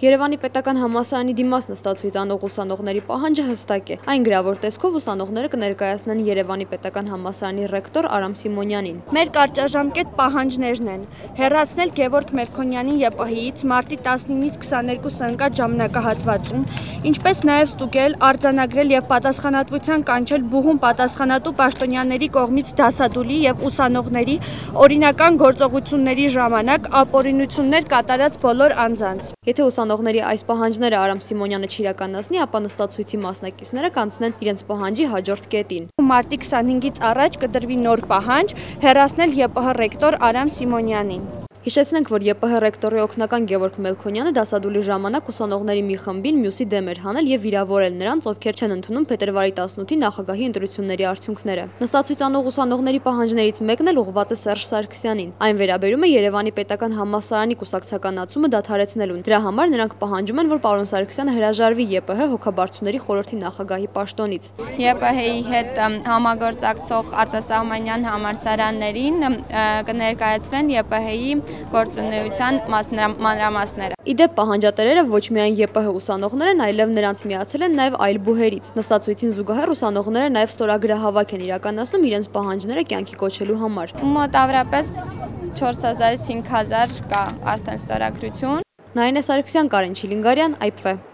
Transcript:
Երևանի պետական համալսարանի դիմաց նստած անող ուսանողների պահանջը հստակ է։ Այն գրավոր տեսքով ուսանողները կներկայացնեն Երևանի պետական համալսարանի ռեկտոր Արամ Սիմոնյանին։ Մեր կարճաժամկետ պահանջներն են հեռացնել Գևորգ Մելքոնյանին ԵՊՀ-ից մարտի 19-ից 22 ընկած ժամանակահատվածում, ինչպես նաև ստուգել, արձանագրել եւ պատասխանատվության կանչել բուհում պատասխանատու պաշտոնյաների կողմից դասադուլի եւ ուսանողների օրինական գործողությունների ժամանակ ապօրինություններ կատարած բոլոր անձանց։ Եթե ուսանողների այս պահանջները Արամ Սիմոնյանը չիրականացնի, ապա նստածույցի մասնակիցները կանցնեն իրենց պահանջի հաջորդ կետին։ Մարտի 25-ից առաջ կդրվի նոր պահանջ հեռացնել ԵՊՀ ռեկտոր Արամ Սիմոնյանին։ Հիշեցնենք, որ ԵՊՀ ռեկտորի օգնական Գևորգ Մելքոնյանը դասադուլի ժամանակ ուսանողների մի խմբին մյուսի դեմ էր հանել եւ վիրավորել նրանց, ովքեր չեն ընդունում փետրվարի 18-ի նախագահի ընտրությունների արդյունքները։ Նստածույց անող ուսանողների պահանջներից մեկն էլ ուղղված է Սերժ Սարգսյանին։ Այն վերաբերում է Երևանի պետական համալսարանի կուսակցականացումը դադարեցնելուն։ Դրա համար նրանք պահանջում են, որ պարոն Սարգսյանը հրաժարվի ԵՊՀ հոգաբարձուների խորհրդի նախագահի պաշտոնից։ ԵՊՀ-ի հետ համագործակցող արտասահմանյան համալսարաններին կներկայացվեն ԵՊՀ-ի գործունեության մանրամասները։ Իդեպ պահանջատերերը ոչ միայն ԵՊՀ ուսանողներ են, այլև նրանց միացել են նաև այլ բուհերից։ Նստածույցին զուգահեռ ուսանողները նաև ստորագրահավաք են իրականացնում իրենց պահանջները կյանքի կոչելու համար։ Մոտավորապես 4000-ից 5000 կա արդեն ստորագրություն։ Նարինե Սարգսյան, Կարեն Չիլինգարյան, IPV։